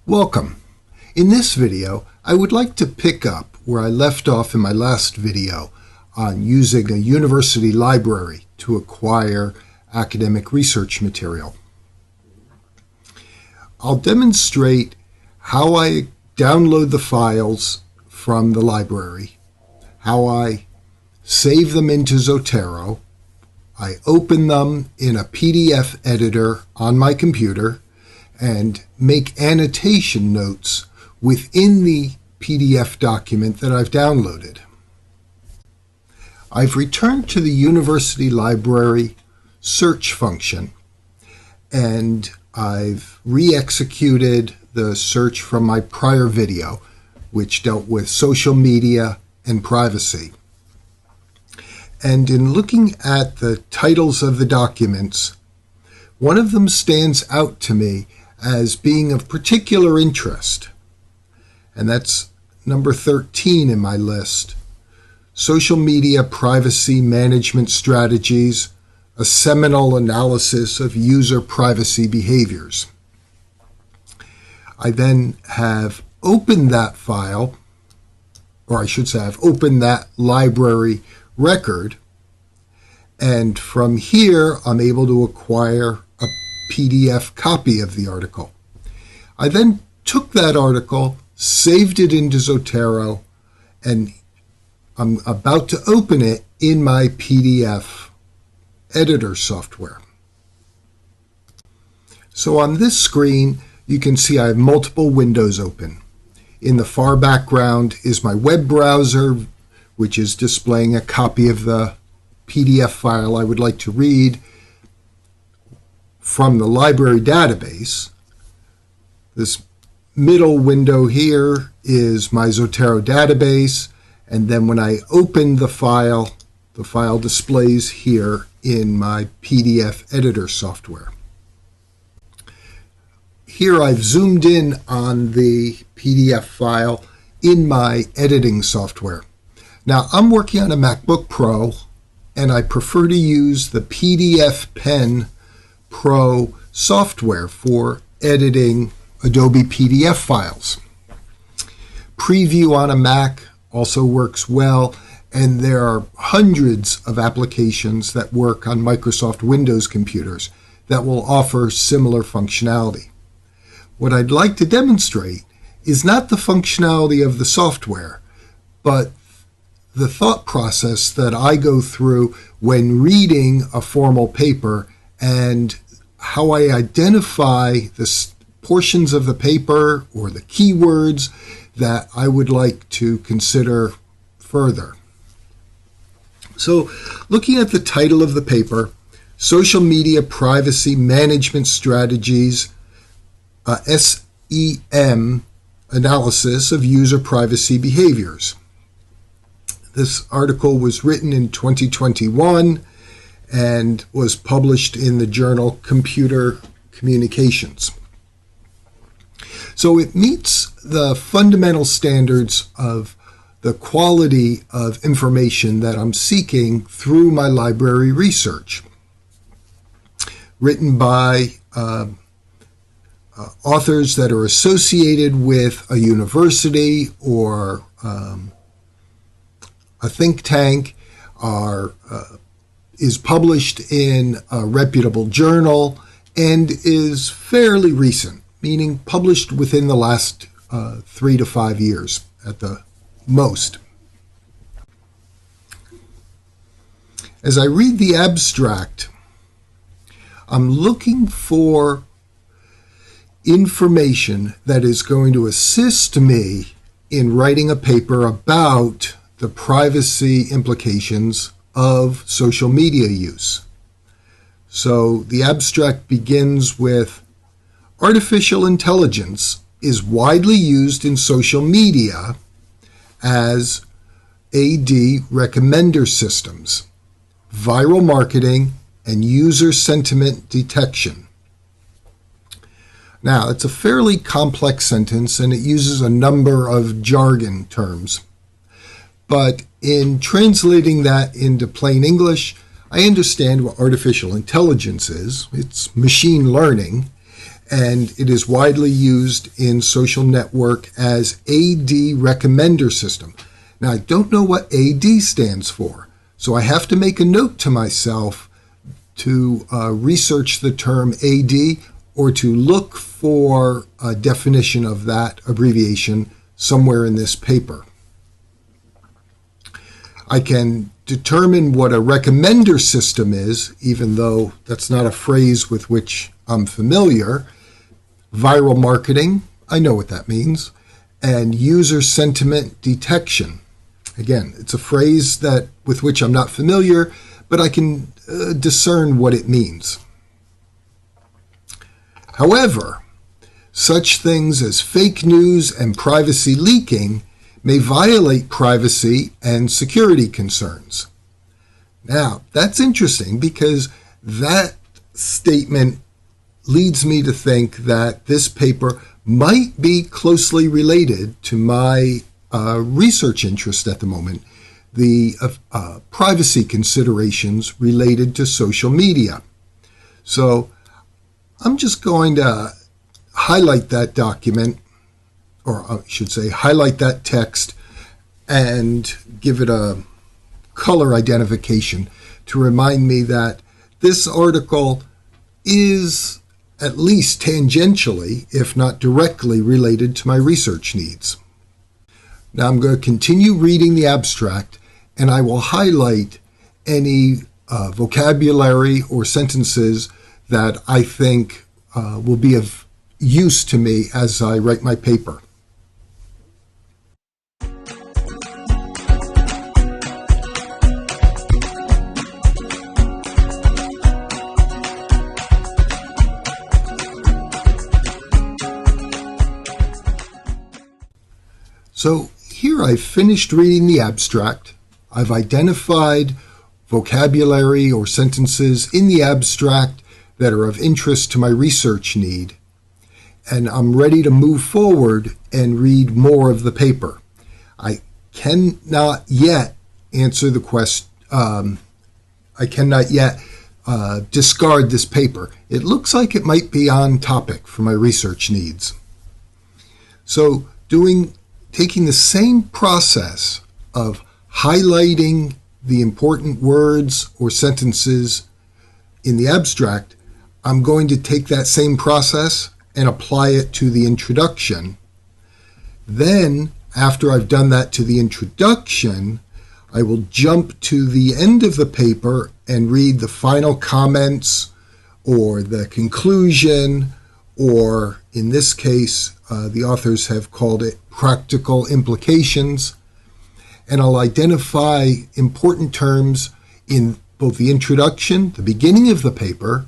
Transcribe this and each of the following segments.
Welcome. In this video, I would like to pick up where I left off in my last video on using a university library to acquire academic research material. I'll demonstrate how I download the files from the library, how I save them into Zotero, I open them in a PDF editor on my computer, and make annotation notes within the PDF document that I've downloaded. I've returned to the University Library search function, and I've re-executed the search from my prior video, which dealt with social media and privacy. And in looking at the titles of the documents, one of them stands out to me as being of particular interest, and that's number 13 in my list, Social Media Privacy Management Strategies, a seminal analysis of user privacy behaviors. I then have opened that file, or I should say I've opened that library record, and from here I'm able to acquire a PDF copy of the article. I then took that article, saved it into Zotero, and I'm about to open it in my PDF editor software. So on this screen, you can see I have multiple windows open. In the far background is my web browser, which is displaying a copy of the PDF file I would like to read from the library database. This middle window here is my Zotero database, and then when I open the file displays here in my PDF editor software. Here I've zoomed in on the PDF file in my editing software. Now I'm working on a MacBook Pro, and I prefer to use the PDF Pen Pro software for editing Adobe PDF files. Preview on a Mac also works well, and there are hundreds of applications that work on Microsoft Windows computers that will offer similar functionality. What I'd like to demonstrate is not the functionality of the software, but the thought process that I go through when reading a formal paper and how I identify the portions of the paper or the keywords that I would like to consider further. So, looking at the title of the paper, Social Media Privacy Management Strategies, SEM, Analysis of User Privacy Behaviors. This article was written in 2021 and was published in the journal Computer Communications. So it meets the fundamental standards of the quality of information that I'm seeking through my library research. Written by authors that are associated with a university or a think tank, is published in a reputable journal, and is fairly recent, meaning published within the last 3 to 5 years at the most. As I read the abstract, I'm looking for information that is going to assist me in writing a paper about the privacy implications of social media use. So the abstract begins with, artificial intelligence is widely used in social media as AD recommender systems, viral marketing, and user sentiment detection. Now, it's a fairly complex sentence, and it uses a number of jargon terms. But in translating that into plain English, I understand what artificial intelligence is. It's machine learning, and it is widely used in social network as AD recommender system. Now, I don't know what AD stands for, so I have to make a note to myself to research the term AD or to look for a definition of that abbreviation somewhere in this paper. I can determine what a recommender system is, even though that's not a phrase with which I'm familiar. Viral marketing, I know what that means. And user sentiment detection. Again, it's a phrase with which I'm not familiar, but I can discern what it means. However, such things as fake news and privacy leaking may violate privacy and security concerns. Now, that's interesting because that statement leads me to think that this paper might be closely related to my research interest at the moment, the privacy considerations related to social media. So I'm just going to highlight that document, or I should say highlight that text and give it a color identification to remind me that this article is at least tangentially, if not directly, related to my research needs. Now I'm going to continue reading the abstract, and I will highlight any vocabulary or sentences that I think will be of use to me as I write my paper. So here I've finished reading the abstract. I've identified vocabulary or sentences in the abstract that are of interest to my research need, and I'm ready to move forward and read more of the paper. I cannot yet answer the question. I cannot yet discard this paper. It looks like it might be on topic for my research needs. So taking the same process of highlighting the important words or sentences in the abstract, I'm going to take that same process and apply it to the introduction. Then, after I've done that to the introduction, I will jump to the end of the paper and read the final comments or the conclusion, or in this case, the authors have called it practical implications, and I'll identify important terms in both the introduction, the beginning of the paper,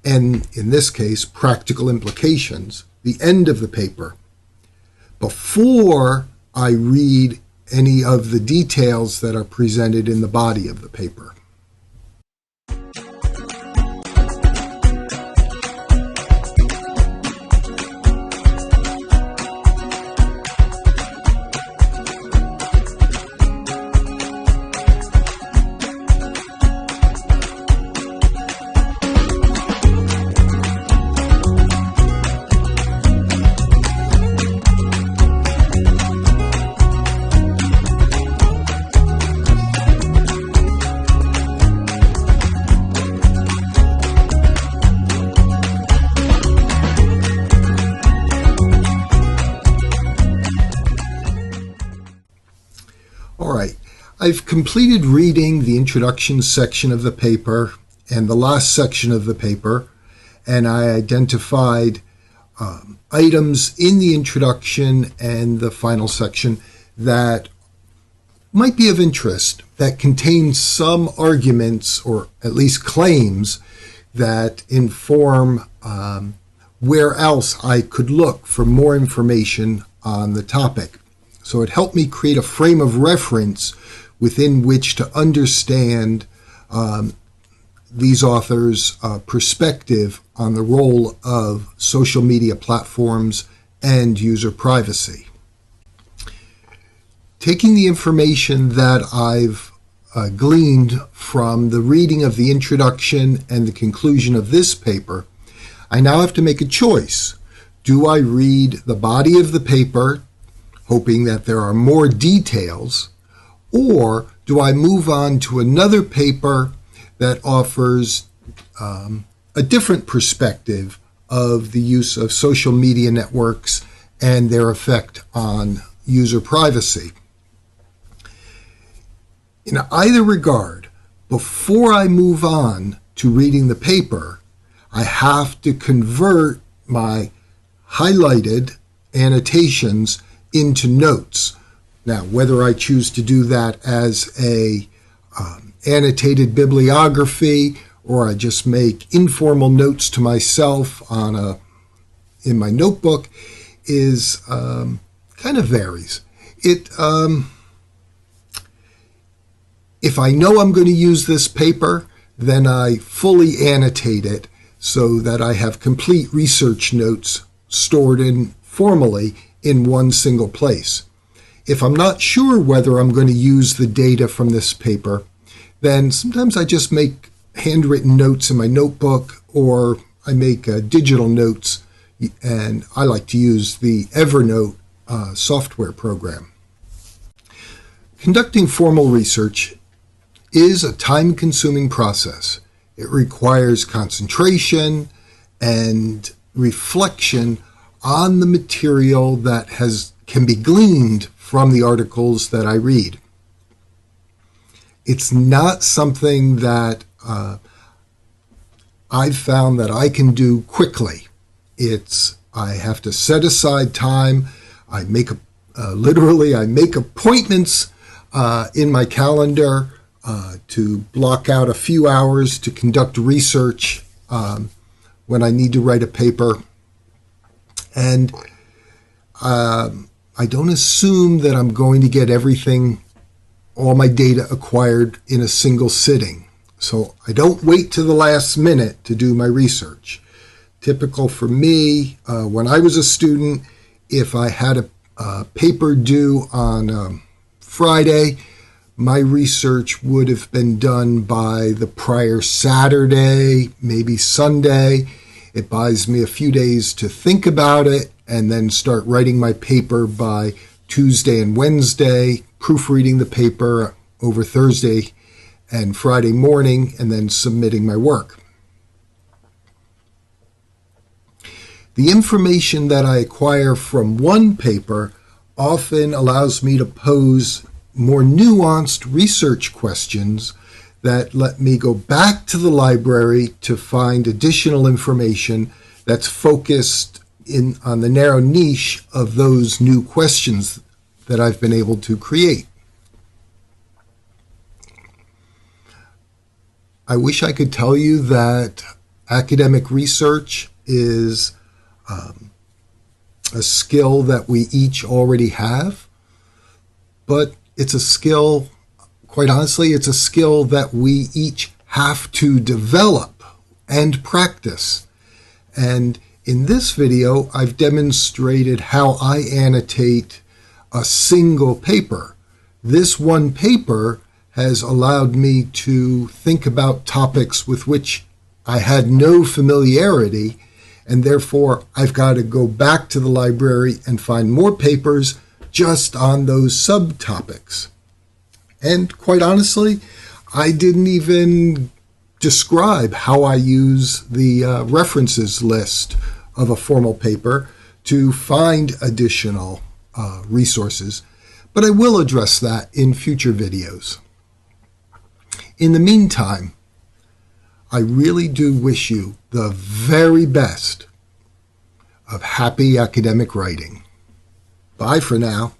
and in this case, practical implications, the end of the paper, before I read any of the details that are presented in the body of the paper. All right, I've completed reading the introduction section of the paper and the last section of the paper, and I identified items in the introduction and the final section that might be of interest, that contain some arguments or at least claims that inform where else I could look for more information on the topic. So it helped me create a frame of reference within which to understand these authors' perspective on the role of social media platforms and user privacy. Taking the information that I've gleaned from the reading of the introduction and the conclusion of this paper, I now have to make a choice. Do I read the body of the paper, hoping that there are more details, or do I move on to another paper that offers a different perspective of the use of social media networks and their effect on user privacy? In either regard, before I move on to reading the paper, I have to convert my highlighted annotations into notes. Now, whether I choose to do that as a annotated bibliography or I just make informal notes to myself in my notebook is kind of varies. If I know I'm going to use this paper, then I fully annotate it so that I have complete research notes stored formally in one single place. If I'm not sure whether I'm going to use the data from this paper, then sometimes I just make handwritten notes in my notebook, or I make digital notes, and I like to use the Evernote software program. Conducting formal research is a time-consuming process. It requires concentration and reflection on the material that can be gleaned from the articles that I read. It's not something that I've found that I can do quickly. I have to set aside time. I make appointments in my calendar to block out a few hours to conduct research when I need to write a paper. And I don't assume that I'm going to get all my data acquired in a single sitting. So I don't wait to the last minute to do my research. Typical for me, when I was a student, if I had a paper due on Friday, my research would have been done by the prior Saturday, maybe Sunday. It buys me a few days to think about it and then start writing my paper by Tuesday and Wednesday, proofreading the paper over Thursday and Friday morning, and then submitting my work. The information that I acquire from one paper often allows me to pose more nuanced research questions that let me go back to the library to find additional information that's focused on the narrow niche of those new questions that I've been able to create. I wish I could tell you that academic research is a skill that we each already have, but it's a skill, quite honestly, it's a skill that we each have to develop and practice. And in this video, I've demonstrated how I annotate a single paper. This one paper has allowed me to think about topics with which I had no familiarity, and therefore I've got to go back to the library and find more papers just on those subtopics. And quite honestly, I didn't even describe how I use the references list of a formal paper to find additional resources, but I will address that in future videos. In the meantime, I really do wish you the very best of happy academic writing. Bye for now.